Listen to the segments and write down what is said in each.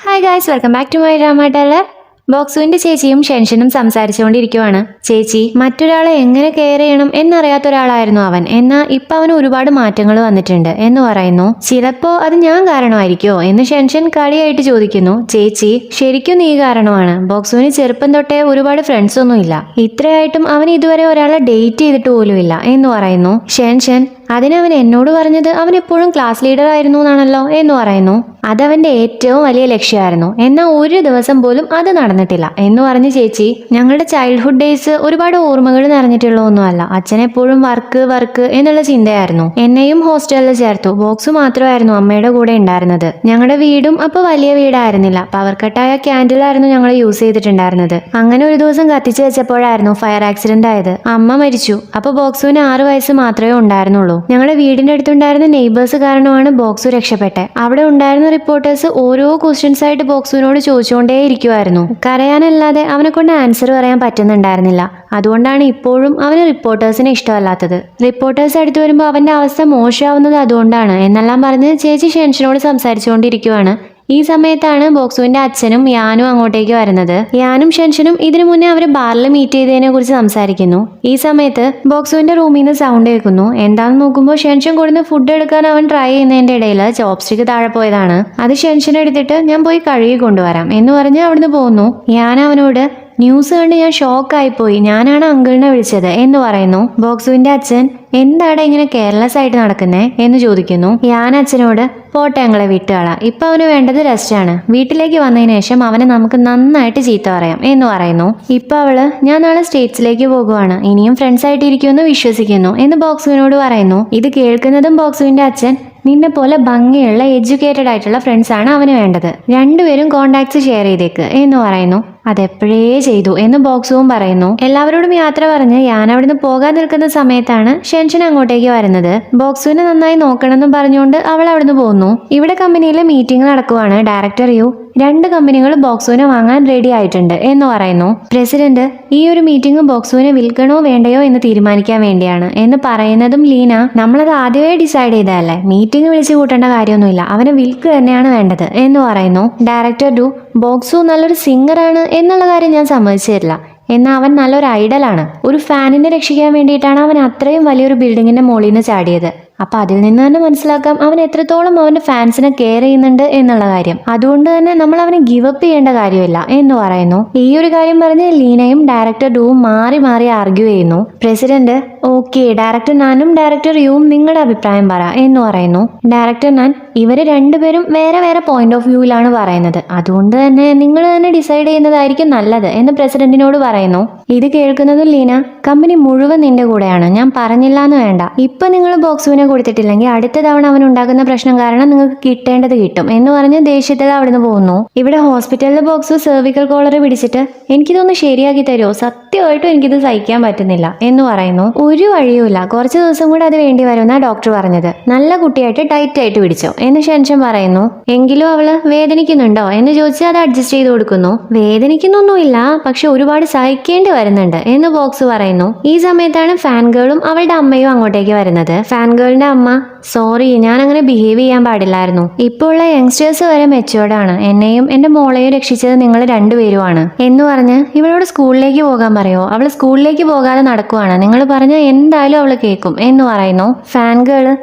Hi guys, welcome back to my drama teller. ബോക്സുവിന്റെ ചേച്ചിയും ഷെൻഷനും സംസാരിച്ചുകൊണ്ടിരിക്കുവാണ്. ചേച്ചി മറ്റൊരാളെ എങ്ങനെ കെയർ ചെയ്യണം എന്നറിയാത്ത ഒരാളായിരുന്നു അവൻ. എന്നാൽ ഇപ്പൊ അവന് ഒരുപാട് മാറ്റങ്ങൾ വന്നിട്ടുണ്ട് എന്ന് പറയുന്നു. ചിലപ്പോ അത് ഞാൻ കാരണമായിരിക്കോ എന്ന് ഷെൻഷൻ കളിയായിട്ട് ചോദിക്കുന്നു. ചേച്ചി ശരിക്കും നീ കാരണമാണ്. ബോക്സുവിന് ചെറുപ്പം തൊട്ടേ ഒരുപാട് ഫ്രണ്ട്സ് ഒന്നുമില്ല. ഇത്രയായിട്ടും അവൻ ഇതുവരെ ഒരാളെ ഡേറ്റ് ചെയ്തിട്ട് പോലുമില്ല എന്ന് പറയുന്നു. ഷെൻഷൻ അതിനവൻ എന്നോട് പറഞ്ഞത് അവൻ എപ്പോഴും ക്ലാസ് ലീഡർ ആയിരുന്നു എന്നാണല്ലോ എന്ന് പറയുന്നു. അതവന്റെ ഏറ്റവും വലിയ ലക്ഷ്യമായിരുന്നു. എന്നാൽ ഒരു ദിവസം പോലും അത് നടന്നിട്ടില്ല എന്ന് പറഞ്ഞ് ചേച്ചി, ഞങ്ങളുടെ ചൈൽഡ്ഹുഡ് ഡേയ്സ് ഒരുപാട് ഓർമ്മകൾ നിറഞ്ഞിട്ടുള്ള ഒന്നുമല്ല. അച്ഛൻ എപ്പോഴും വർക്ക് വർക്ക് എന്നുള്ള ചിന്തയായിരുന്നു. എന്നെയും ഹോസ്റ്റലിൽ ചേർത്തു. ബോക്സ് മാത്രമായിരുന്നു അമ്മയുടെ കൂടെ ഉണ്ടായിരുന്നത്. ഞങ്ങളുടെ വീടും അപ്പൊ വലിയ വീടായിരുന്നില്ല. പവർ കട്ടായ ക്യാൻഡിലായിരുന്നു ഞങ്ങൾ യൂസ് ചെയ്തിട്ടുണ്ടായിരുന്നത്. അങ്ങനെ ഒരു ദിവസം കത്തിച്ചു വെച്ചപ്പോഴായിരുന്നു ഫയർ ആക്സിഡന്റ് ആയത്. അമ്മ മരിച്ചു. അപ്പൊ ബോക്സുവിന് 6 വയസ്സ് മാത്രമേ ഉണ്ടായിരുന്നുള്ളൂ. ഞങ്ങളുടെ വീടിന്റെ അടുത്തുണ്ടായിരുന്ന നെയ്ബേഴ്സ് കാരണമാണ് ബോക്സു രക്ഷപ്പെട്ടെ. അവിടെ ഉണ്ടായിരുന്ന റിപ്പോർട്ടേഴ്സ് ഓരോ ക്വസ്റ്റ്യൻസ് ആയിട്ട് ബോക്സുവിനോട് ചോദിച്ചുകൊണ്ടേ ഇരിക്കുമായിരുന്നു. കരയാനല്ലാതെ അവനെ കൊണ്ട് ആൻസർ പറയാൻ പറ്റുന്നുണ്ടായിരുന്നില്ല. അതുകൊണ്ടാണ് ഇപ്പോഴും അവന് റിപ്പോർട്ടേഴ്സിനെ ഇഷ്ടമല്ലാത്തത്. റിപ്പോർട്ടേഴ്സ് അടുത്ത് വരുമ്പോൾ അവന്റെ അവസ്ഥ മോശമാവുന്നത് അതുകൊണ്ടാണ് എന്നെല്ലാം പറഞ്ഞ് ചേച്ചി ഷെൻഷനോട് സംസാരിച്ചുകൊണ്ടിരിക്കുവാണ്. ഈ സമയത്താണ് ബോക്സുവിന്റെ അച്ഛനും യാനും അങ്ങോട്ടേക്ക് വരുന്നത്. യാനും ഷെൻഷനും ഇതിനു മുന്നേ അവര് ബാറിൽ മീറ്റ് ചെയ്തതിനെ കുറിച്ച് സംസാരിക്കുന്നു. ഈ സമയത്ത് ബോക്സുവിന്റെ റൂമിൽ നിന്ന് സൗണ്ട് കേൾക്കുന്നു. എന്താണെന്ന് നോക്കുമ്പോൾ ഷെൻഷൻ കൊടുന്ന് ഫുഡ് എടുക്കാൻ അവൻ ട്രൈ ചെയ്യുന്നതിന്റെ ഇടയിൽ ചോപ്സ്റ്റിക്ക് താഴെ പോയതാണ്. അത് ഷെൻഷൻ എടുത്തിട്ട് ഞാൻ പോയി കഴുകി കൊണ്ടുവരാം എന്ന് പറഞ്ഞ് അവിടുന്ന് പോകുന്നു. യാൻ അവനോട് ന്യൂസ് കണ്ട് ഞാൻ ഷോക്കായിപ്പോയി, ഞാനാണ് അങ്കിളിനെ വിളിച്ചത് എന്ന് പറയുന്നു. ബോക്സുവിന്റെ അച്ഛൻ എന്താണ് ഇങ്ങനെ കെയർലെസ് ആയിട്ട് നടക്കുന്നേ എന്ന് ചോദിക്കുന്നു. ഞാൻ അച്ഛനോട് പോട്ടെ അങ്ങളെ വിട്ടുകളാം, ഇപ്പൊ അവന് വേണ്ടത് റെസ്റ്റാണ്. വീട്ടിലേക്ക് വന്നതിന് ശേഷം അവനെ നമുക്ക് നന്നായിട്ട് ചീത്ത പറയാം എന്ന് പറയുന്നു. ഇപ്പൊ അവള് ഞാൻ നാളെ സ്റ്റേറ്റ്സിലേക്ക് പോകുവാണ്, ഇനിയും ഫ്രണ്ട്സ് ആയിട്ട് ഇരിക്കുമെന്ന് വിശ്വസിക്കുന്നു എന്ന് ബോക്സുവിനോട് പറയുന്നു. ഇത് കേൾക്കുന്നതും ബോക്സുവിന്റെ അച്ഛൻ നിന്നെ പോലെ ഭംഗിയുള്ള എഡ്യൂക്കേറ്റഡ് ആയിട്ടുള്ള ഫ്രണ്ട്സ് ആണ് അവന് വേണ്ടത്, രണ്ടുപേരും കോണ്ടാക്ട്സ് ഷെയർ ചെയ്തേക്ക് എന്ന് പറയുന്നു. അതെപ്പോഴേ ചെയ്തു എന്ന് ബോക്സുവും പറയുന്നു. എല്ലാവരോടും യാത്ര പറഞ്ഞ് ഞാൻ അവിടുന്ന് പോകാൻ നിൽക്കുന്ന സമയത്താണ് ഷെൻഷൻ അങ്ങോട്ടേക്ക് വരുന്നത്. ബോക്സുവിനെ നന്നായി നോക്കണമെന്നും പറഞ്ഞുകൊണ്ട് അവൾ അവിടുന്ന് പോകുന്നു. ഇവിടെ കമ്പനിയിലെ മീറ്റിംഗ് നടക്കുവാണ്. ഡയറക്ടർ യു 2 കമ്പനികൾ ബോക്സുവിനെ വാങ്ങാൻ റെഡി ആയിട്ടുണ്ട് എന്ന് പറയുന്നു. പ്രസിഡന്റ് ഈ ഒരു മീറ്റിംഗ് ബോക്സുവിനെ വിൽക്കണോ വേണ്ടയോ എന്ന് തീരുമാനിക്കാൻ വേണ്ടിയാണ് എന്ന് പറയുന്നതും ലീന, നമ്മളത് ആദ്യമേ ഡിസൈഡ് ചെയ്തതല്ലേ, മീറ്റിംഗ് വിളിച്ചു കൂട്ടേണ്ട കാര്യമൊന്നുമില്ല, അവനെ വിൽക്കുക തന്നെയാണ് വേണ്ടത് എന്ന് പറയുന്നു. ഡയറക്ടർ ഡു ബോക്സു നല്ലൊരു സിംഗറാണ് എന്നുള്ള കാര്യം ഞാൻ സമ്മതിച്ചു തരില്ല. എന്നാൽ അവൻ നല്ലൊരു ഐഡലാണ്. ഒരു ഫാനിനെ രക്ഷിക്കാൻ വേണ്ടിയിട്ടാണ് അവൻ അത്രയും വലിയൊരു ബിൽഡിങ്ങിന്റെ മുകളിൽ നിന്ന് ചാടിയത്. അപ്പൊ അതിൽ നിന്ന് തന്നെ മനസ്സിലാക്കാം അവൻ എത്രത്തോളം അവന്റെ ഫാൻസിനെ കെയർ ചെയ്യുന്നുണ്ട് എന്നുള്ള കാര്യം. അതുകൊണ്ട് തന്നെ നമ്മൾ അവനെ ഗിവ് അപ്പ് ചെയ്യേണ്ട കാര്യമില്ല എന്ന് പറയുന്നു. ഈ ഒരു കാര്യം പറഞ്ഞ് ലീനയും ഡയറക്ടർ ഡുവും മാറി മാറി ആർഗ്യൂ ചെയ്യുന്നു. പ്രസിഡന്റ് ഓക്കെ, ഡയറക്ടർ നാനും ഡയറക്ടർ യുവും നിങ്ങളുടെ അഭിപ്രായം പറ എന്ന് പറയുന്നു. ഡയറക്ടർ നാൻ ഇവര് രണ്ടുപേരും വേറെ വേറെ പോയിന്റ് ഓഫ് വ്യൂവിലാണ് പറയുന്നത്, അതുകൊണ്ട് തന്നെ നിങ്ങൾ തന്നെ ഡിസൈഡ് ചെയ്യുന്നതായിരിക്കും നല്ലത് എന്ന് പ്രസിഡന്റിനോട് പറയുന്നു. ഇത് കേൾക്കുന്നതും ലീന, കമ്പനി മുഴുവൻ നിന്റെ കൂടെയാണ്, ഞാൻ പറഞ്ഞില്ല എന്ന് വേണ്ട. ഇപ്പൊ നിങ്ങൾ ബോക്സുവിനെ കൊടുത്തിട്ടില്ലെങ്കിൽ അടുത്ത തവണ അവൻ ഉണ്ടാകുന്ന പ്രശ്നം കാരണം നിങ്ങൾക്ക് കിട്ടേണ്ടത് കിട്ടും എന്ന് പറഞ്ഞ് ദേഷ്യത്തിൽ അവിടുന്ന് പോകുന്നു. ഇവിടെ ഹോസ്പിറ്റലിലെ ബോക്സ് സെർവിക്കൽ കോളർ പിടിച്ചിട്ട് എനിക്കിതൊന്ന് ശരിയാക്കി തരുമോ, സത്യമായിട്ടും എനിക്കിത് സഹിക്കാൻ പറ്റുന്നില്ല എന്ന് പറയുന്നു. ഒരു വഴിയുമില്ല, കുറച്ച് ദിവസം കൂടെ അത് വേണ്ടി വരുമെന്നാ ഡോക്ടർ പറഞ്ഞത്, നല്ല കുട്ടിയായിട്ട് ടൈറ്റ് ആയിട്ട് പിടിച്ചോ എന്ന് ഷെൻഷൻ പറയുന്നു. എങ്കിലും അവള് വേദനിക്കുന്നുണ്ടോ എന്ന് ചോദിച്ച് അത് അഡ്ജസ്റ്റ് ചെയ്ത് കൊടുക്കുന്നു. വേദനിക്കുന്നൊന്നുമില്ല, പക്ഷെ ഒരുപാട് സഹിക്കേണ്ടി വരുന്നുണ്ട് എന്ന് ബോക്സ് പറയുന്നു. ഈ സമയത്താണ് ഫാൻ ഗേളും അവളുടെ അമ്മയും അങ്ങോട്ടേക്ക് വരുന്നത്. ഫാൻ ഗേളിന്റെ അമ്മ, സോറി ഞാൻ അങ്ങനെ ബിഹേവ് ചെയ്യാൻ പാടില്ലായിരുന്നു. ഇപ്പോൾ ഉള്ള യങ്സ്റ്റേഴ്സ് വരെ മെച്ചുവേർഡാണ്, എന്നെയും എന്റെ മോളെയും രക്ഷിച്ചത് നിങ്ങൾ രണ്ടുപേരുമാണ് എന്ന് പറഞ്ഞ് ഇവളോട് സ്കൂളിലേക്ക് പോകാൻ പറയോ, അവള് സ്കൂളിലേക്ക് പോകാതെ നടക്കുവാണ്, നിങ്ങൾ പറഞ്ഞ എന്തായാലും അവള് കേൾക്കും എന്ന് പറയുന്നു. ഫാൻ ഗേള്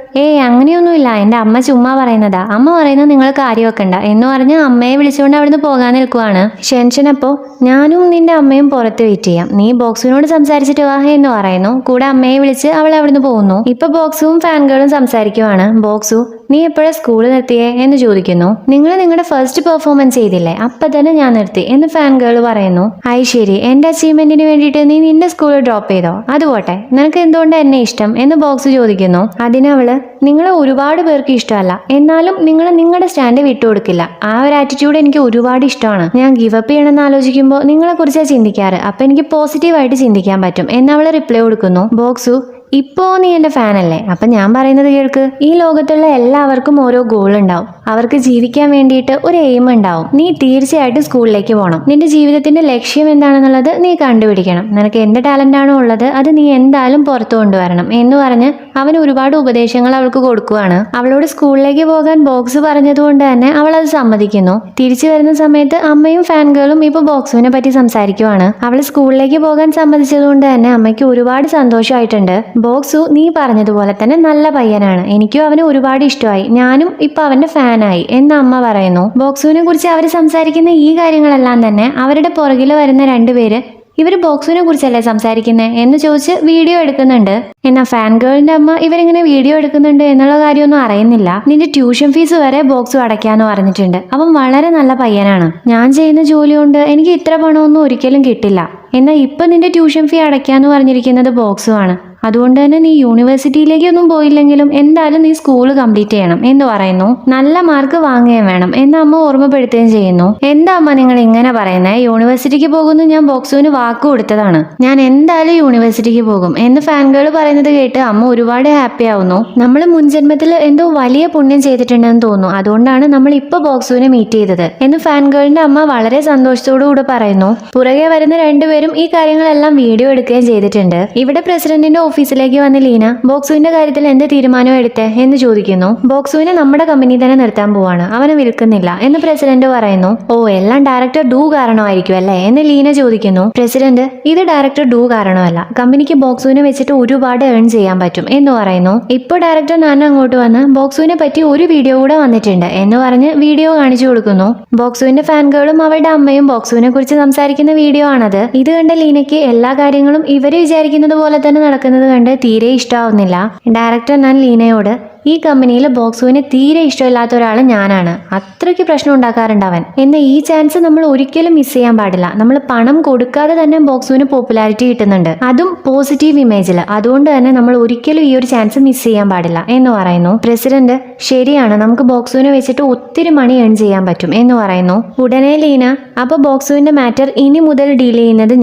അങ്ങനെയൊന്നുമില്ല, എന്റെ അമ്മ ചുമ്മാ പറയുന്നതാ, അമ്മ പറയുന്നത് നിങ്ങൾ കാര്യം വെക്കണ്ട എന്ന് പറഞ്ഞ് അമ്മയെ വിളിച്ചുകൊണ്ട് അവിടുന്ന് പോകാൻ നിൽക്കുവാണ്. ഷെൻഷൻ അപ്പോ ഞാനും നിന്റെ അമ്മയും പുറത്ത് വെയിറ്റ് ചെയ്യാം, നീ ബോക്സിനോട് സംസാരിച്ചിട്ട് വാ എന്ന് പറയുന്നു. കൂടെ അമ്മയെ വിളിച്ച് അവൾ അവിടുന്ന് പോകുന്നു. ഇപ്പൊ ബോക്സും ഫാൻ ഗേളും സംസാരിക്കുവാണ്. ബോക്സു നീ എപ്പോഴാ സ്കൂളിൽ നിർത്തിയേ എന്ന് ചോദിക്കുന്നു. നിങ്ങൾ നിങ്ങളുടെ ഫസ്റ്റ് പെർഫോമൻസ് ചെയ്തില്ലേ, അപ്പൊ തന്നെ ഞാൻ നിർത്തി എന്ന് ഫാൻ ഗേൾ പറയുന്നു. ഐ ശരി, എന്റെ അച്ചീവ്മെന്റിന് വേണ്ടിയിട്ട് നീ നിന്റെ സ്കൂളിൽ ഡ്രോപ്പ് ചെയ്തോ, അത് പോട്ടെ, നിനക്ക് എന്തുകൊണ്ട് എന്നെ ഇഷ്ടം എന്ന് ബോക്സ് ചോദിക്കുന്നു. അതിനവള് നിങ്ങളെ ഒരുപാട് പേർക്ക് ഇഷ്ടമല്ല, എന്നാലും നിങ്ങൾ നിങ്ങളുടെ സ്റ്റാൻഡ് വിട്ടുകൊടുക്കില്ല, ആ ഒരു ആറ്റിറ്റ്യൂഡ് എനിക്ക് ഒരുപാട് ഇഷ്ടമാണ്. ഞാൻ ഗിവ് അപ്പ് ചെയ്യണമെന്ന് ആലോചിക്കുമ്പോൾ നിങ്ങളെ കുറിച്ചാണ് ചിന്തിക്കാറ്, അപ്പൊ എനിക്ക് പോസിറ്റീവായിട്ട് ചിന്തിക്കാൻ പറ്റും എന്നവള് റിപ്ലൈ കൊടുക്കുന്നു. ബോക്സു ഇപ്പോ നീ എന്റെ ഫാനല്ലേ, അപ്പൊ ഞാൻ പറയുന്നത് കേൾക്ക്, ഈ ലോകത്തുള്ള എല്ലാവർക്കും ഓരോ ഗോൾ ഉണ്ടാവും, അവർക്ക് ജീവിക്കാൻ വേണ്ടിയിട്ട് ഒരു എയിം ഉണ്ടാവും. നീ തീർച്ചയായിട്ടും സ്കൂളിലേക്ക് പോകണം. നിന്റെ ജീവിതത്തിന്റെ ലക്ഷ്യം എന്താണെന്നുള്ളത് നീ കണ്ടുപിടിക്കണം. നിനക്ക് എന്ത് ടാലന്റ് ആണോ ഉള്ളത് അത് നീ എന്തായാലും പുറത്തു കൊണ്ടുവരണം എന്ന് പറഞ്ഞ് അവൻ ഒരുപാട് ഉപദേശങ്ങൾ അവൾക്ക് കൊടുക്കുവാണ്. അവളോട് സ്കൂളിലേക്ക് പോകാൻ ബോക്സ് പറഞ്ഞതുകൊണ്ട് തന്നെ അവൾ അത് സമ്മതിക്കുന്നു. തിരിച്ചു വരുന്ന സമയത്ത് അമ്മയും ഫാൻ ഗേളും ഇപ്പൊ ബോക്സുവിനെ പറ്റി സംസാരിക്കുവാണ്. അവൾ സ്കൂളിലേക്ക് പോകാൻ സമ്മതിച്ചതുകൊണ്ട് തന്നെ അമ്മയ്ക്ക് ഒരുപാട് സന്തോഷമായിട്ടുണ്ട്. ബോക്സു നീ പറഞ്ഞതുപോലെ തന്നെ നല്ല പയ്യനാണ്, എനിക്കും അവന് ഒരുപാട് ഇഷ്ടമായി, ഞാനും ഇപ്പൊ അവന്റെ ഫാനായി എന്ന് അമ്മ പറയുന്നു. ബോക്സുവിനെ കുറിച്ച് അവർ സംസാരിക്കുന്ന ഈ കാര്യങ്ങളെല്ലാം തന്നെ അവരുടെ പുറകിൽ വരുന്ന രണ്ടുപേര് ഇവർ ബോക്സിനെ കുറിച്ചല്ലേ സംസാരിക്കുന്നത് എന്ന് ചോദിച്ച് വീഡിയോ എടുക്കുന്നുണ്ട്. എന്നാൽ ഫാൻ ഗേളിന്റെ അമ്മ ഇവരിങ്ങനെ വീഡിയോ എടുക്കുന്നുണ്ട് എന്നുള്ള കാര്യമൊന്നും അറിയുന്നില്ല. നിന്റെ ട്യൂഷൻ ഫീസ് വരെ ബോക്സ് അടയ്ക്കാന്ന് പറഞ്ഞിട്ടുണ്ട്. അവൻ വളരെ നല്ല പയ്യനാണ്. ഞാൻ ചെയ്യുന്ന ജോലി കൊണ്ട് എനിക്ക് ഇത്ര പണമൊന്നും ഒരിക്കലും കിട്ടില്ല. എന്നാൽ ഇപ്പൊ നിന്റെ ട്യൂഷൻ ഫീ അടയ്ക്കാന്ന് പറഞ്ഞിരിക്കുന്നത് ബോക്സുമാണ്. അതുകൊണ്ട് തന്നെ നീ യൂണിവേഴ്സിറ്റിയിലേക്കൊന്നും പോയില്ലെങ്കിലും എന്തായാലും നീ സ്കൂൾ കംപ്ലീറ്റ് ചെയ്യണം എന്ന് പറയുന്നു. നല്ല മാർക്ക് വാങ്ങുകയും വേണം എന്ന് അമ്മ ഓർമ്മപ്പെടുത്തുകയും ചെയ്യുന്നു. എന്താ അമ്മ നിങ്ങൾ ഇങ്ങനെ പറയുന്നത്? യൂണിവേഴ്സിറ്റിക്ക് പോകുന്നു ഞാൻ ബോക്സുവിന് വാക്ക് കൊടുത്തതാണ്. ഞാൻ എന്തായാലും യൂണിവേഴ്സിറ്റിക്ക് പോകും എന്ന് ഫാൻ ഗേൾ പറയുന്നത് കേട്ട് അമ്മ ഒരുപാട് ഹാപ്പി ആവുന്നു. നമ്മൾ മുൻജന്മത്തിൽ എന്തോ വലിയ പുണ്യം ചെയ്തിട്ടുണ്ടെന്ന് തോന്നുന്നു, അതുകൊണ്ടാണ് നമ്മൾ ഇപ്പൊ ബോക്സുവിനെ മീറ്റ് ചെയ്തത് എന്ന് ഫാൻ ഗേളിന്റെ അമ്മ വളരെ സന്തോഷത്തോടു കൂടെ പറയുന്നു. പുറകെ വരുന്ന രണ്ടുപേരും ഈ കാര്യങ്ങളെല്ലാം വീഡിയോ എടുക്കുകയും ചെയ്തിട്ടുണ്ട്. ഇവിടെ പ്രസിഡന്റിന്റെ ഓഫീസിലേക്ക് വന്ന് ലീന ബോക്സുവിന്റെ കാര്യത്തിൽ എന്ത് തീരുമാനം എടുത്തേ എന്ന് ചോദിക്കുന്നു. ബോക്സുവിനെ നമ്മുടെ കമ്പനി തന്നെ നിർത്താൻ പോവാണ്, അവനെ വിൽക്കുന്നില്ല എന്ന് പ്രസിഡന്റ് പറയുന്നു. ഓ, എല്ലാം ഡയറക്ടർ ഡൂ കാരണമായിരിക്കും അല്ലേ എന്ന് ലീന ചോദിക്കുന്നു. പ്രസിഡന്റ്, ഇത് ഡയറക്ടർ ഡൂ കാരണമല്ല, കമ്പനിക്ക് ബോക്സുവിനെ വെച്ചിട്ട് ഒരുപാട് ഏൺ ചെയ്യാൻ പറ്റും എന്ന് പറയുന്നു. ഇപ്പോൾ ഡയറക്ടർ നാന അങ്ങോട്ട് വന്ന് ബോക്സുവിനെ പറ്റി ഒരു വീഡിയോ കൂടെ വന്നിട്ടുണ്ട് എന്ന് പറഞ്ഞ് വീഡിയോ കാണിച്ചു കൊടുക്കുന്നു. ബോക്സുവിന്റെ ഫാൻ ഗേളും അവളുടെ അമ്മയും ബോക്സുവിനെ കുറിച്ച് സംസാരിക്കുന്ന വീഡിയോ ആണത്. ഇത് കണ്ട ലീനയ്ക്ക് എല്ലാ കാര്യങ്ങളും ഇവര് വിചാരിക്കുന്നത് പോലെ തന്നെ നടക്കുന്നത് കണ്ട് തീരെ ഇഷ്ടമാവുന്നില്ല. ഡയറക്ടർ ഞാൻ ലീനയോട് ഈ കമ്പനിയിൽ ബോക്സുവിന് തീരെ ഇഷ്ടമില്ലാത്ത ഒരാൾ ഞാനാണ്, അത്രയ്ക്ക് പ്രശ്നം ഉണ്ടാക്കാറുണ്ട് അവൻ, എന്നാൽ ഈ ചാൻസ് നമ്മൾ ഒരിക്കലും മിസ് ചെയ്യാൻ പാടില്ല. നമ്മൾ പണം കൊടുക്കാതെ തന്നെ ബോക്സുവിന് പോപ്പുലാരിറ്റി കിട്ടുന്നുണ്ട്, അതും പോസിറ്റീവ് ഇമേജിൽ. അതുകൊണ്ട് തന്നെ നമ്മൾ ഒരിക്കലും ഈ ഒരു ചാൻസ് മിസ് ചെയ്യാൻ പാടില്ല എന്ന് പറയുന്നു. പ്രസിഡന്റ്, ശരിയാണ്, നമുക്ക് ബോക്സുവിനെ വെച്ചിട്ട് ഒത്തിരി മണി ഏൺ ചെയ്യാൻ പറ്റും എന്ന് പറയുന്നു. ഉടനെ ലീന, അപ്പൊ ബോക്സുവിന്റെ മാറ്റർ ഇനി മുതൽ ഡീൽ ചെയ്യുന്നത്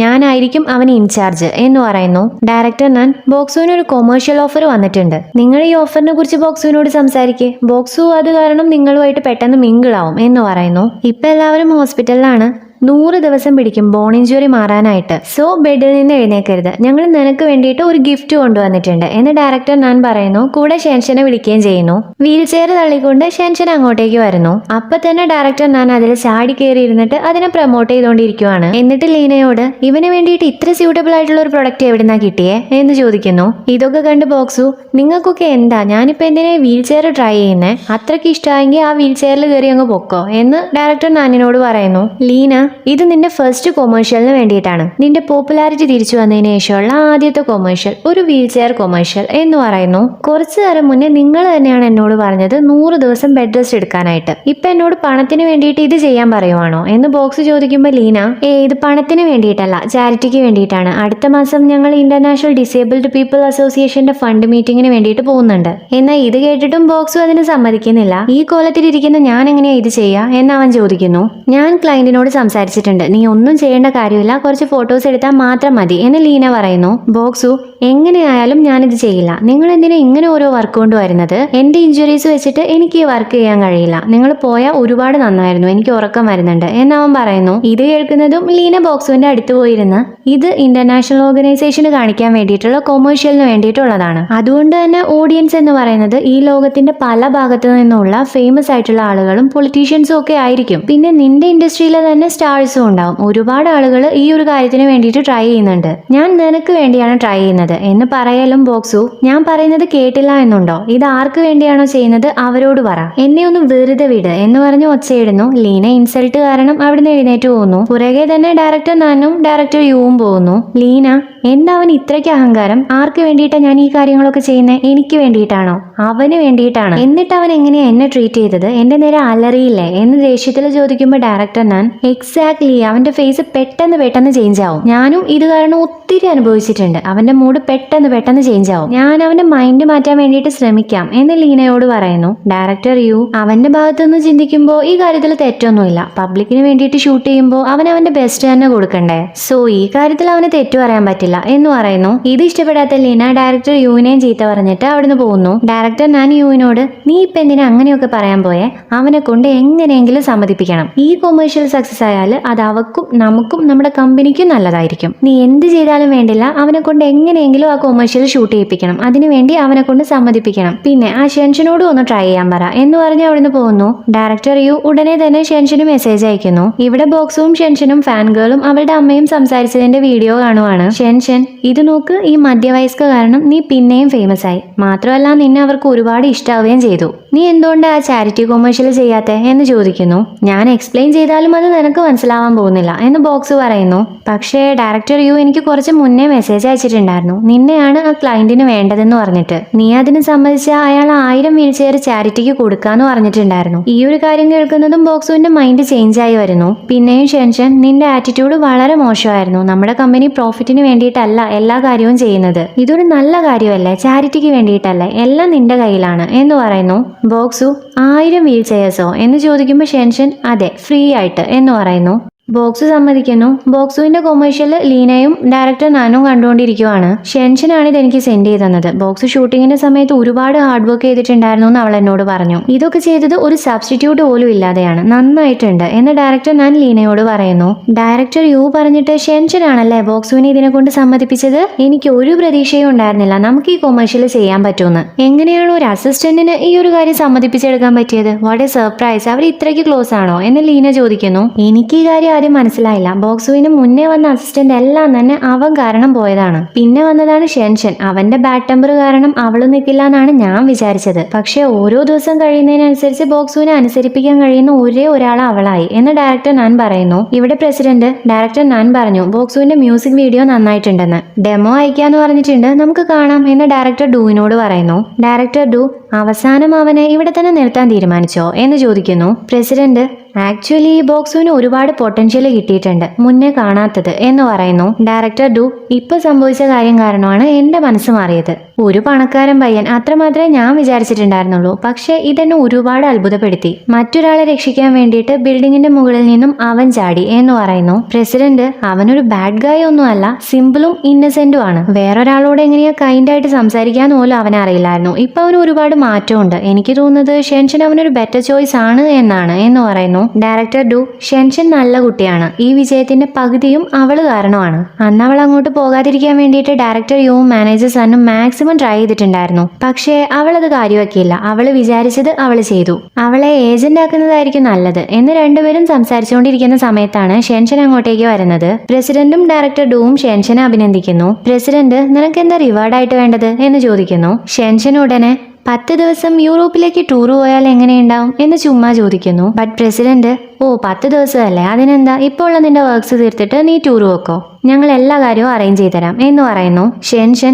ഞാനായിരിക്കും അവന് ഇൻചാർജ് എന്ന് പറയുന്നു. ഡയറക്ടർ ഞാൻ ബോക്സുവിന് ഒരു കൊമേഴ്ഷ്യൽ ഓഫർ വന്നിട്ടുണ്ട്, നിങ്ങൾ ഈ ഓഫറിനെ കുറിച്ച് ബോക്സുവിനോട് സംസാരിക്കേ, ബോക്സു അത് കാരണം നിങ്ങളുമായിട്ട് പെട്ടെന്ന് മിങ്കിളാവും എന്ന് പറയുന്നു. ഇപ്പൊ എല്ലാവരും ഹോസ്പിറ്റലിലാണ്. 100 ദിവസം പിടിക്കും ബോൺ ഇഞ്ചുറി മാറാനായിട്ട്. സോ ബെഡിൽ നിന്ന് എഴുന്നേക്കരുത്, ഞങ്ങൾ നിനക്ക് വേണ്ടിയിട്ട് ഒരു ഗിഫ്റ്റ് കൊണ്ടുവന്നിട്ടുണ്ട് എന്ന് ഡയറക്ടർ ഞാൻ പറയുന്നു. കൂടെ ഷെൻഷനെ വിളിക്കുകയും ചെയ്യുന്നു. വീൽ ചെയർ തള്ളിക്കൊണ്ട് ഷെൻഷൻ അങ്ങോട്ടേക്ക് വരുന്നു. അപ്പൊ തന്നെ ഡയറക്ടർ ഞാൻ അതിൽ ചാടി കയറി ഇരുന്നിട്ട് അതിനെ പ്രൊമോട്ട് ചെയ്തുകൊണ്ടിരിക്കുവാണ്. എന്നിട്ട് ലീനയോട് ഇവന് വേണ്ടിയിട്ട് ഇത്ര സ്യൂട്ടബിൾ ആയിട്ടുള്ള ഒരു പ്രൊഡക്റ്റ് എവിടുന്നാ കിട്ടിയേ എന്ന് ചോദിക്കുന്നു. ഇതൊക്കെ കണ്ട് ബോക്സു, നിങ്ങൾക്കൊക്കെ എന്താ, ഞാനിപ്പോ എന്തിനാ വീൽ ചെയർ ട്രൈ ചെയ്യുന്നേ, അത്രയ്ക്ക് ഇഷ്ടമായെങ്കിൽ ആ വീൽ ചെയറിൽ കയറി അങ്ങ് പൊക്കോ എന്ന് ഡയറക്ടർ നാനിനോട് പറയുന്നു. ലീന, ഇത് നിന്റെ ഫസ്റ്റ് കൊമേഴ്ഷ്യലിന് വേണ്ടിയിട്ടാണ്, നിന്റെ പോപ്പുലാരിറ്റി തിരിച്ചു വന്നതിന് ശേഷമുള്ള ആദ്യത്തെ കൊമേഴ്ഷ്യൽ, ഒരു വീൽ ചെയർ കൊമേഴ്ഷ്യൽ എന്ന് പറയുന്നു. കുറച്ചു നേരം മുന്നേ നിങ്ങൾ തന്നെയാണ് എന്നോട് പറഞ്ഞത് 100 ദിവസം ബെഡ് റെസ്റ്റ് എടുക്കാനായിട്ട്, ഇപ്പൊ എന്നോട് പണത്തിന് വേണ്ടിയിട്ട് ഇത് ചെയ്യാൻ പറയുവാണോ എന്ന് ബോക്സ് ചോദിക്കുമ്പോൾ ലീന, ഇത് പണത്തിന് വേണ്ടിയിട്ടല്ല, ചാരിറ്റിക്ക് വേണ്ടിയിട്ടാണ്. അടുത്ത മാസം ഞങ്ങൾ ഇന്റർനാഷണൽ ഡിസേബിൾഡ് പീപ്പിൾ അസോസിയേഷന്റെ ഫണ്ട് മീറ്റിംഗിന് വേണ്ടിയിട്ട് പോകുന്നുണ്ട്. എന്നാൽ ഇത് കേട്ടിട്ടും ബോക്സും അതിന് സമ്മതിക്കുന്നില്ല. ഈ കോലത്തിലിരിക്കുന്ന ഞാൻ എങ്ങനെയാ ഇത് ചെയ്യാ എന്ന് അവൻ ചോദിക്കുന്നു. ഞാൻ ക്ലയന്റിനോട് സംസാരിച്ചിട്ടുണ്ട്, നീ ഒന്നും ചെയ്യേണ്ട കാര്യമില്ല, കുറച്ച് ഫോട്ടോസ് എടുത്താൽ മാത്രം മതി എന്ന് ലീന പറയുന്നു. ബോക്സു, എങ്ങനെയായാലും ഞാനിത് ചെയ്യില്ല, നിങ്ങൾ എന്തിനാ ഇങ്ങനെ ഓരോ വർക്ക് കൊണ്ടുവരുന്നത്, എന്റെ ഇഞ്ചുറീസ് വെച്ചിട്ട് എനിക്ക് ഈ വർക്ക് ചെയ്യാൻ കഴിയില്ല, നിങ്ങൾ പോയാൽ ഒരുപാട് നന്നായിരുന്നു, എനിക്ക് ഉറക്കം വരുന്നുണ്ട് എന്നവൻ പറയുന്നു. ഇത് കേൾക്കുന്നതും ലീന ബോക്സുവിന്റെ അടുത്ത് പോയിരുന്ന് ഇത് ഇന്റർനാഷണൽ ഓർഗനൈസേഷന് കാണിക്കാൻ വേണ്ടിയിട്ടുള്ള കൊമേഴ്ഷ്യലിന് വേണ്ടിയിട്ടുള്ളതാണ്, അതുകൊണ്ട് തന്നെ ഓഡിയൻസ് എന്ന് പറയുന്നത് ഈ ലോകത്തിന്റെ പല ഭാഗത്തു നിന്നുള്ള ഫേമസ് ആയിട്ടുള്ള ആളുകളും പൊളിറ്റീഷ്യൻസും ഒക്കെ ആയിരിക്കും. പിന്നെ നിന്റെ ഇൻഡസ്ട്രിയിലെ തന്നെ സ്റ്റാർസും ഉണ്ടാവും. ഒരുപാട് ആളുകൾ ഈ ഒരു കാര്യത്തിന് വേണ്ടിയിട്ട് ട്രൈ ചെയ്യുന്നുണ്ട്, ഞാൻ നിനക്ക് വേണ്ടിയാണ് ട്രൈ ചെയ്യുന്നത് എന്ന് പറയലും ബോക്സു, ഞാൻ പറയുന്നത് കേട്ടില്ല എന്നുണ്ടോ, ഇത് ആർക്ക് വേണ്ടിയാണോ ചെയ്യുന്നത് അവരോട് പറ, എന്നെ ഒന്ന് വെറുതെ വിട് എന്ന് പറഞ്ഞ് ഒച്ചയിടുന്നു. ലീന ഇൻസൾട്ട് കാരണം അവിടുന്ന് എഴുന്നേറ്റ് പോകുന്നു. പുറകെ തന്നെ ഡയറക്ടർ നാനും ഡയറക്ടർ യുവും പോകുന്നു. ലീന, എന്താ അവൻ ഇത്രയ്ക്ക് അഹങ്കാരം, ആർക്ക് വേണ്ടിയിട്ടാണ് ഞാൻ ഈ കാര്യങ്ങളൊക്കെ ചെയ്യുന്നത്, എനിക്ക് വേണ്ടിയിട്ടാണോ, അവന് വേണ്ടിയിട്ടാണ്, എന്നിട്ട് അവൻ എങ്ങനെയാ എന്നെ ട്രീറ്റ് ചെയ്തത്, എന്റെ നേരെ അലറിയില്ലേ എന്ന് ദേഷ്യത്തിൽ ചോദിക്കുമ്പോൾ ഡയറക്ടർ ഞാൻ, എക്സാക്ട്ലി, അവന്റെ ഫേസ് പെട്ടെന്ന് ചേഞ്ച് ആവും, ഞാനും ഇത് കാരണം ഒത്തിരി അനുഭവിച്ചിട്ടുണ്ട്, അവന്റെ മൂഡ് പെട്ടെന്ന് ചേഞ്ച് ആവും, ഞാൻ അവന്റെ മൈൻഡ് മാറ്റാൻ വേണ്ടിയിട്ട് ശ്രമിക്കാം എന്ന് ലീനയോട് പറയുന്നു. ഡയറക്ടർ യു, അവന്റെ ഭാഗത്തുനിന്ന് ചിന്തിക്കുമ്പോൾ ഈ കാര്യത്തിൽ തെറ്റൊന്നുമില്ല, പബ്ലിക്കിന് വേണ്ടിയിട്ട് ഷൂട്ട് ചെയ്യുമ്പോൾ അവൻ അവന്റെ ബെസ്റ്റ് തന്നെ കൊടുക്കണ്ടേ, സോ ഈ കാര്യത്തിൽ അവന് തെറ്റു പറയാൻ പറ്റില്ല പറ്റില്ല എന്ന് പറയുന്നു. ഇത് ഇഷ്ടപ്പെടാത്ത ലീന ഡയറക്ടർ യുവിനെയും ചീത്ത പറഞ്ഞിട്ട് അവിടുന്ന് പോകുന്നു. ഡയറക്ടർ ഞാൻ യുവിനോട് നീ ഇപ്പൊ എന്തിനാ അങ്ങനെയൊക്കെ പറയാൻ പോയെ, അവനെ കൊണ്ട് എങ്ങനെയെങ്കിലും സമ്മതിപ്പിക്കണം. ഈ കൊമേഴ്ഷ്യൽ സക്സസ് ആയാൽ അത് അവക്കും നമുക്കും നമ്മുടെ കമ്പനിക്കും നല്ലതായിരിക്കും. നീ എന്ത് ചെയ്താലും വേണ്ടില്ല, അവനെ കൊണ്ട് എങ്ങനെയെങ്കിലും ആ കൊമേഴ്ഷ്യൽ ഷൂട്ട് ചെയ്യിപ്പിക്കണം. അതിനുവേണ്ടി അവനെ കൊണ്ട് സമ്മതിപ്പിക്കണം. പിന്നെ ആ ഷെൻഷനോടും ഒന്ന് ട്രൈ ചെയ്യാൻ പറ എന്ന് പറഞ്ഞ് അവിടുന്ന് പോകുന്നു. ഡയറക്ടർ യു ഉടനെ തന്നെ ഷെൻഷന് മെസ്സേജ് അയക്കുന്നു. ഇവിടെ ബോക്സും ഷെൻഷനും ഫാൻ ഗേളും അവളുടെ അമ്മയും സംസാരിച്ചതിന്റെ വീഡിയോ കാണുവാണ്. ഷെൻഷൻ, ഇത് നോക്ക്, ഈ മധ്യവയസ്ക കാരണം നീ പിന്നെയും ഫേമസ് ആയി. മാത്രമല്ല നിന്നെ അവർക്ക് ഒരുപാട് ഇഷ്ടാവുകയും ചെയ്തു. നീ എന്തുകൊണ്ട് ആ ചാരിറ്റി കൊമേഴ്ഷ്യൽ ചെയ്യാത്തെ എന്ന് ചോദിക്കുന്നു. ഞാൻ എക്സ്പ്ലെയിൻ ചെയ്താലും അത് നിനക്ക് മനസ്സിലാവാൻ പോകുന്നില്ല എന്ന് ബോക്സ് പറയുന്നു. പക്ഷേ ഡയറക്ടർ യു എനിക്ക് കുറച്ച് മുന്നേ മെസ്സേജ് അയച്ചിട്ടുണ്ടായിരുന്നു, നിന്നെയാണ് ആ ക്ലയന്റിന് വേണ്ടതെന്ന് പറഞ്ഞിട്ട്. നീ അതിന് സമ്മതിച്ച അയാൾ 1000 വീൽ ചെയർ ചാരിറ്റിക്ക് കൊടുക്കാന്ന് പറഞ്ഞിട്ടുണ്ടായിരുന്നു. ഈ ഒരു കാര്യം കേൾക്കുന്നതും ബോക്സുവിന്റെ മൈൻഡ് ചേഞ്ച് ആയി വരുന്നു. പിന്നെയും ഷെൻഷൻ, നിന്റെ ആറ്റിറ്റ്യൂഡ് വളരെ മോശമായിരുന്നു. നമ്മുടെ കമ്പനി പ്രോഫിറ്റിന് വേണ്ടിയിട്ടല്ല എല്ലാ കാര്യവും ചെയ്യുന്നത്. ഇതൊരു നല്ല കാര്യമല്ലേ, ചാരിറ്റിക്ക് വേണ്ടിയിട്ടല്ലേ, എല്ലാം നിന്റെ കയ്യിലാണ് എന്ന് പറയുന്നു. ബോക്സു 1000 വീൽ ചെയർസോ എന്ന് ചോദിക്കുമ്പോൾ ഷെൻഷൻ അതെ ഫ്രീ ആയിട്ട് എന്ന് പറയുന്നു. ബോക്സ് സമ്മതിക്കുന്നു. ബോക്സുവിന്റെ കൊമേഴ്ഷ്യൽ ലീനയും ഡയറക്ടർ നാനും കണ്ടുകൊണ്ടിരിക്കുവാണ്. ഷെൻഷനാണ് ഇത് എനിക്ക് സെൻഡ് ചെയ്ത് തന്നത്. ബോക്സ് ഷൂട്ടിങ്ങിന്റെ സമയത്ത് ഒരുപാട് ഹാർഡ് വർക്ക് ചെയ്തിട്ടുണ്ടായിരുന്നു എന്ന് അവൾ എന്നോട് പറഞ്ഞു. ഇതൊക്കെ ചെയ്തത് ഒരു സബ്സ്റ്റിറ്റ്യൂട്ട് പോലും ഇല്ലാതെയാണ്, നന്നായിട്ടുണ്ട് എന്ന് ഡയറക്ടർ ഞാൻ ലീനയോട് പറയുന്നു. ഡയറക്ടർ യു പറഞ്ഞിട്ട് ഷെൻഷനാണല്ലേ ബോക്സുവിനെ ഇതിനെ കൊണ്ട് സമ്മതിപ്പിച്ചത്. എനിക്ക് ഒരു പ്രതീക്ഷയും ഉണ്ടായിരുന്നില്ല നമുക്ക് ഈ കൊമേഴ്ഷ്യൽ ചെയ്യാൻ പറ്റുമെന്ന്. എങ്ങനെയാണ് ഒരു അസിസ്റ്റന്റിന് ഈ ഒരു കാര്യം സമ്മതിപ്പിച്ചെടുക്കാൻ പറ്റിയത്? വാട്ട് എ സർപ്രൈസ്, അവർ ഇത്രയ്ക്ക് ക്ലോസ് ആണോ എന്ന് ലീന ചോദിക്കുന്നു. എനിക്ക് ഈ കാര്യം ആരും മനസ്സിലായില്ല. ബോക്സുവിന് മുന്നേ വന്ന അസിസ്റ്റന്റ് എല്ലാം തന്നെ അവൻ കാരണം പോയതാണ്. പിന്നെ വന്നതാണ് ഷെൻഷൻ. അവന്റെ ബാഡ് ടെമ്പർ കാരണം അവള് നിൽക്കില്ല എന്നാണ് ഞാൻ വിചാരിച്ചത്. പക്ഷെ ഓരോ ദിവസം കഴിയുന്നതിനനുസരിച്ച് ബോക്സുവിനെ അനുസരിപ്പിക്കാൻ കഴിയുന്ന ഒരേ ഒരാൾ അവളായി എന്ന് ഡയറക്ടർ നാൻ പറയുന്നു. ഇവിടെ പ്രസിഡന്റ് ഡയറക്ടർ നാൻ പറഞ്ഞു ബോക്സുവിന്റെ മ്യൂസിക് വീഡിയോ നന്നായിട്ടുണ്ടെന്ന്, ഡെമോ അയക്കാന്ന് പറഞ്ഞിട്ടുണ്ട്, നമുക്ക് കാണാം എന്ന് ഡയറക്ടർ ഡൂവിനോട് പറയുന്നു. ഡയറക്ടർ ഡു അവസാനം അവനെ ഇവിടെ തന്നെ നിർത്താൻ തീരുമാനിച്ചോ എന്ന് ചോദിക്കുന്നു. പ്രസിഡന്റ് ആക്ച്വലി ബോക്സുവിന് ഒരുപാട് പൊട്ടൻഷ്യൽ കിട്ടിയിട്ടുണ്ട്, മുന്നേ കാണാത്തത് എന്ന് പറയുന്നു. ഡയറക്ടർ ഡു ഇപ്പൊ സംഭവിച്ച കാര്യം കാരണമാണ് എന്റെ മനസ്സ് മാറിയത്. ഒരു പണക്കാരൻ പയ്യൻ അത്രമാത്രമേ ഞാൻ വിചാരിച്ചിട്ടുണ്ടായിരുന്നുള്ളൂ. പക്ഷെ ഇതെന്നെ ഒരുപാട് അത്ഭുതപ്പെടുത്തി. മറ്റൊരാളെ രക്ഷിക്കാൻ വേണ്ടിയിട്ട് ബിൽഡിങ്ങിന്റെ മുകളിൽ നിന്നും അവൻ ചാടി എന്ന് പറയുന്നു. പ്രസിഡന്റ് അവനൊരു ബാഡ് ഗായ് ഒന്നുമല്ല, സിമ്പിളും ഇന്നസെന്റും ആണ്. വേറൊരാളോട് എങ്ങനെയാ കൈൻഡ് ആയിട്ട് സംസാരിക്കാൻ പോലും അവനറിയില്ലായിരുന്നു. ഇപ്പൊ അവന് ഒരുപാട് മാറ്റമുണ്ട്. എനിക്ക് തോന്നുന്നത് ഷെൻഷൻ അവനൊരു ബെറ്റർ ചോയ്സ് ആണ് എന്നാണ് എന്ന് പറയുന്നു. ഡയറക്ടർ ഡു ഷെൻഷൻ നല്ല കുട്ടിയാണ്, ഈ വിജയത്തിന്റെ പകുതിയും അവള് കാരണമാണ്. അന്ന് അവൾ അങ്ങോട്ട് പോകാതിരിക്കാൻ വേണ്ടിയിട്ട് ഡയറക്ടർ യുവും മാനേജർ സണ്ണും മാക്സിമം ട്രൈ ചെയ്തിട്ടുണ്ടായിരുന്നു. പക്ഷേ അവൾ അത് കാര്യമാക്കിയില്ല. അവള് വിചാരിച്ചത് അവള് ചെയ്തു. അവളെ ഏജന്റ് ആക്കുന്നതായിരിക്കും നല്ലത് എന്ന് രണ്ടുപേരും സംസാരിച്ചുകൊണ്ടിരിക്കുന്ന സമയത്താണ് ഷെൻഷൻ അങ്ങോട്ടേക്ക് വരുന്നത്. പ്രസിഡന്റും ഡയറക്ടർ ഡുവും ഷെൻഷനെ അഭിനന്ദിക്കുന്നു. പ്രസിഡന്റ് നിനക്ക് എന്താ റിവാർഡായിട്ട് വേണ്ടത് എന്ന് ചോദിക്കുന്നു. ഷെൻഷൻ ഉടനെ 10 ദിവസം യൂറോപ്പിലേക്ക് ടൂർ പോയാൽ എങ്ങനെയുണ്ടാവും എന്ന് ചുമ്മാ ചോദിക്കുന്നു. ബട്ട് പ്രസിഡന്റ് 10 ദിവസമല്ലേ, അതിനെന്താ, ഇപ്പോൾ ഉള്ള നിന്റെ വർക്ക്സ് തീർത്തിട്ട് നീ ടൂർ പോക്കോ, ഞങ്ങൾ എല്ലാ കാര്യവും അറേഞ്ച് ചെയ്ത് തരാം എന്ന് പറയുന്നു. ഷെൻഷൻ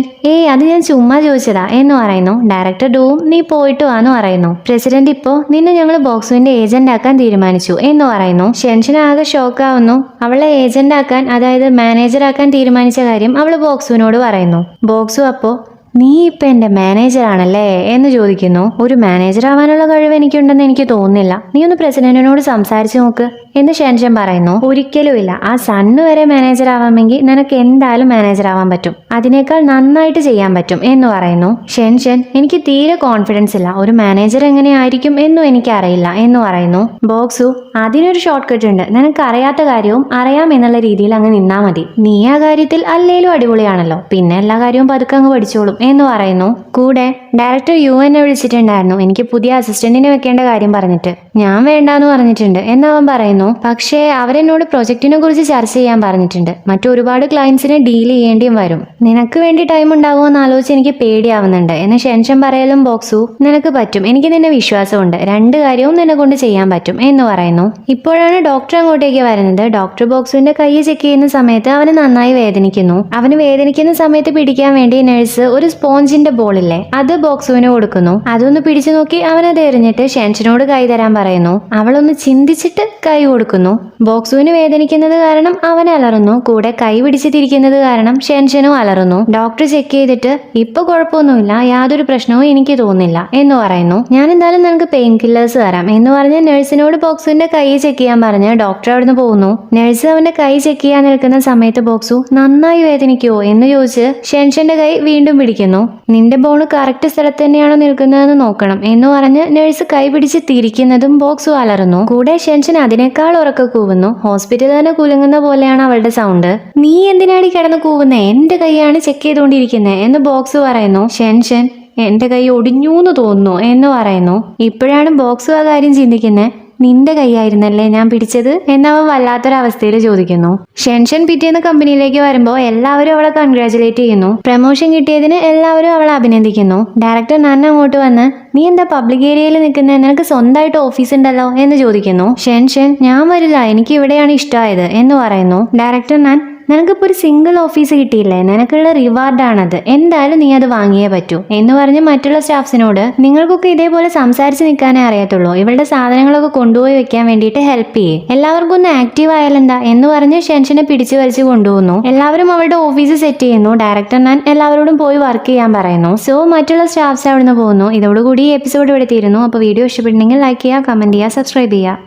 അത് ഞാൻ ചുമ്മാ ചോദിച്ചതാ എന്ന് പറയുന്നു. ഡയറക്ടർ ഡൂവും നീ പോയിട്ട് വാന്ന് പറയുന്നു. പ്രസിഡന്റ് ഇപ്പോ നിന്നെ ഞങ്ങൾ ബോക്സുവിന്റെ ഏജന്റ് ആക്കാൻ തീരുമാനിച്ചു എന്ന് പറയുന്നു. ഷെൻഷൻ ആകെ ഷോക്കാവുന്നു. അവളെ ഏജന്റ് ആക്കാൻ, അതായത് മാനേജർ ആക്കാൻ തീരുമാനിച്ച കാര്യം അവള് ബോക്സുവിനോട് പറയുന്നു. ബോക്സു അപ്പോ നീ ഇപ്പൊ എന്റെ മാനേജർ ആണല്ലേ എന്ന് ചോദിക്കുന്നു. ഒരു മാനേജർ ആവാനുള്ള കഴിവ് എനിക്കുണ്ടെന്ന് എനിക്ക് തോന്നുന്നില്ല, നീ ഒന്ന് പ്രസിഡന്റിനോട് സംസാരിച്ചു നോക്ക് എന്ന് ഷെൻഷൻ പറയുന്നു. ഒരിക്കലുമില്ല, ആ സണ്ണ് വരെ മാനേജർ ആവാമെങ്കിൽ നിനക്ക് എന്തായാലും മാനേജർ ആവാൻ പറ്റും, അതിനേക്കാൾ നന്നായിട്ട് ചെയ്യാൻ പറ്റും എന്ന് പറയുന്നു. ഷെൻഷൻ എനിക്ക് തീരെ കോൺഫിഡൻസ് ഇല്ല, ഒരു മാനേജർ എങ്ങനെയായിരിക്കും എന്നും എനിക്കറിയില്ല എന്ന് പറയുന്നു. ബോക്സു അതിനൊരു ഷോർട്ട് കട്ട് ഉണ്ട്, നിനക്ക് അറിയാത്ത കാര്യവും അറിയാം എന്നുള്ള രീതിയിൽ അങ്ങ് നിന്നാ മതി. നീ ആ കാര്യത്തിൽ അല്ലേലും അടിപൊളിയാണല്ലോ, പിന്നെ എല്ലാ കാര്യവും പതുക്കെ അങ്ങ് പഠിച്ചോളും എന്ന് പറയുന്നു. കൂടെ ഡയറക്ടർ യു എന്നെ വിളിച്ചിട്ടുണ്ടായിരുന്നു, എനിക്ക് പുതിയ അസിസ്റ്റന്റിനെ വെക്കേണ്ട കാര്യം പറഞ്ഞിട്ട്. ഞാൻ വേണ്ടാന്ന് പറഞ്ഞിട്ടുണ്ട് എന്നവൻ പറയുന്നു. പക്ഷേ അവരെന്നോട് പ്രൊജക്ടിനെ കുറിച്ച് ചർച്ച ചെയ്യാൻ പറഞ്ഞിട്ടുണ്ട്, മറ്റൊരുപാട് ക്ലയൻസിനെ ഡീൽ ചെയ്യേണ്ടിയും വരും, നിനക്ക് വേണ്ടി ടൈം ഉണ്ടാവുമോ എന്ന് ആലോചിച്ച് എനിക്ക് പേടിയാവുന്നുണ്ട് എന്ന് ഷെൻഷൻ പറയലും ബോക്സു നിനക്ക് പറ്റും, എനിക്ക് നിന്നെ വിശ്വാസമുണ്ട്, 2 കാര്യവും നിന്നെ കൊണ്ട് ചെയ്യാൻ പറ്റും എന്ന് പറയുന്നു. ഇപ്പോഴാണ് ഡോക്ടർ അങ്ങോട്ടേക്ക് വരുന്നത്. ഡോക്ടർ ബോക്സുവിന്റെ കൈ ചെക്ക് ചെയ്യുന്ന സമയത്ത് അവന് നന്നായി വേദനിക്കുന്നു. അവന് വേദനിക്കുന്ന സമയത്ത് പിടിക്കാൻ വേണ്ടി നഴ്സ് ഒരു സ്പോഞ്ചിന്റെ ബോളില്ലേ അത് ബോക്സുവിന് കൊടുക്കുന്നു. അതൊന്ന് പിടിച്ചു നോക്കി അവനത് എറിഞ്ഞിട്ട് ഷെൻഷനോട് കൈ തരാൻ പറയുന്നു. അവളൊന്ന് ചിന്തിച്ചിട്ട് കൈ കൊടുക്കുന്നു. ബോക്സുവിന് വേദനിക്കുന്നത് കാരണം അവൻ അലറുന്നു. കൂടെ കൈ പിടിച്ച് തിരിക്കുന്നത് കാരണം ഷെൻഷനും അലറുന്നു. ഡോക്ടർ ചെക്ക് ചെയ്തിട്ട് ഇപ്പൊ കുഴപ്പമൊന്നുമില്ല, യാതൊരു പ്രശ്നവും എനിക്ക് തോന്നുന്നില്ല എന്ന് പറയുന്നു. ഞാൻ എന്തായാലും നിനക്ക് പെയിൻ കില്ലേഴ്സ് തരാം എന്ന് പറഞ്ഞ് നഴ്സിനോട് ബോക്സുവിന്റെ കൈ ചെക്ക് ചെയ്യാൻ പറഞ്ഞ് ഡോക്ടർ അവിടുന്ന് പോകുന്നു. നഴ്സ് അവന്റെ കൈ ചെക്ക് ചെയ്യാൻ നിൽക്കുന്ന സമയത്ത് ബോക്സു നന്നായി വേദനിക്കുവോ എന്ന് ചോദിച്ച് ഷെൻഷന്റെ കൈ വീണ്ടും പിടിക്കുന്നു. നിന്റെ ബോണ് കറക്റ്റ് സ്ഥലത്ത് തന്നെയാണോ നിൽക്കുന്നതെന്ന് നോക്കണം എന്ന് പറഞ്ഞ് നഴ്സ് കൈ പിടിച്ച് തിരിക്കുന്നതും ബോക്സു അലറുന്നു. കൂടെ ഷെൻഷൻ അതിനേക്കാൾ ഉറക്കെ കൂവുന്നു. ഹോസ്പിറ്റലിൽ തന്നെ കുലുങ്ങുന്ന പോലെയാണ് അവളുടെ സൗണ്ട്. നീ എന്തിനാടി കിടന്ന് കൂവുന്നേ? എന്റെ കൈയാണ് ചെക്ക് ചെയ്തുകൊണ്ടിരിക്കുന്നത് എന്ന് ബോക്സ് പറയുന്നു. ഷെൻഷൻ എന്റെ കൈ ഒടിഞ്ഞൂന്ന് തോന്നുന്നു എന്ന് പറയുന്നു. ഇപ്പോഴാണ് ബോക്സ് ആ കാര്യം ചിന്തിക്കുന്നത്. നിന്റെ കൈയായിരുന്നല്ലേ ഞാൻ പിടിച്ചത് എന്നവൻ വല്ലാത്തൊരവസ്ഥയിൽ ചോദിക്കുന്നു. ഷെൻഷൻ പിറ്റേന്ന് കമ്പനിയിലേക്ക് വരുമ്പോൾ എല്ലാവരും അവളെ കൺഗ്രാചുലേറ്റ് ചെയ്യുന്നു. പ്രമോഷൻ കിട്ടിയതിന് എല്ലാവരും അവളെ അഭിനന്ദിക്കുന്നു. ഡയറക്ടർ നന്ന അങ്ങോട്ട് വന്ന് നീ എന്താ പബ്ലിക് ഏരിയയിൽ നിൽക്കുന്നത്, നിനക്ക് സ്വന്തമായിട്ട് ഓഫീസ് ഉണ്ടല്ലോ എന്ന് ചോദിക്കുന്നു. ഷെൻഷൻ ഞാൻ വരില്ല, എനിക്ക് ഇവിടെയാണ് ഇഷ്ടമായത് എന്ന് പറയുന്നു. ഡയറക്ടർ ഞാൻ നിനക്കിപ്പോൾ ഒരു സിംഗിൾ ഓഫീസ് കിട്ടിയില്ലേ, നിനക്കുള്ള റിവാർഡാണത്, എന്തായാലും നീ അത് വാങ്ങിയേ പറ്റൂ എന്ന് പറഞ്ഞ് മറ്റുള്ള സ്റ്റാഫ്സിനോട് നിങ്ങൾക്കൊക്കെ ഇതേപോലെ സംസാരിച്ച് നിൽക്കാനേ അറിയത്തുള്ളൂ, ഇവളുടെ സാധനങ്ങളൊക്കെ കൊണ്ടുപോയി വെക്കാൻ വേണ്ടിയിട്ട് ഹെൽപ്പ് ചെയ്യേ, എല്ലാവർക്കും ഒന്ന് ആക്റ്റീവ് ആയാലെന്താ എന്ന് പറഞ്ഞ് ഷെൻഷനെ പിടിച്ചു വലിച്ച് കൊണ്ടുപോകുന്നു. എല്ലാവരും അവളുടെ ഓഫീസ് സെറ്റ് ചെയ്യുന്നു. ഡയറക്ടർ ഞാൻ എല്ലാവരോടും പോയി വർക്ക് ചെയ്യാൻ പറയുന്നു. സോ മറ്റുള്ള സ്റ്റാഫ്സ് അവിടുന്ന് പോകുന്നു. ഇതോടുകൂടി ഈ എപ്പിസോഡ് ഇവിടെ തീരുന്നു. അപ്പോൾ വീഡിയോ ഇഷ്ടപ്പെട്ടുണ്ടെങ്കിൽ ലൈക്ക് ചെയ്യുക, കമന്റ് ചെയ്യുക, സബ്സ്ക്രൈബ് ചെയ്യുക.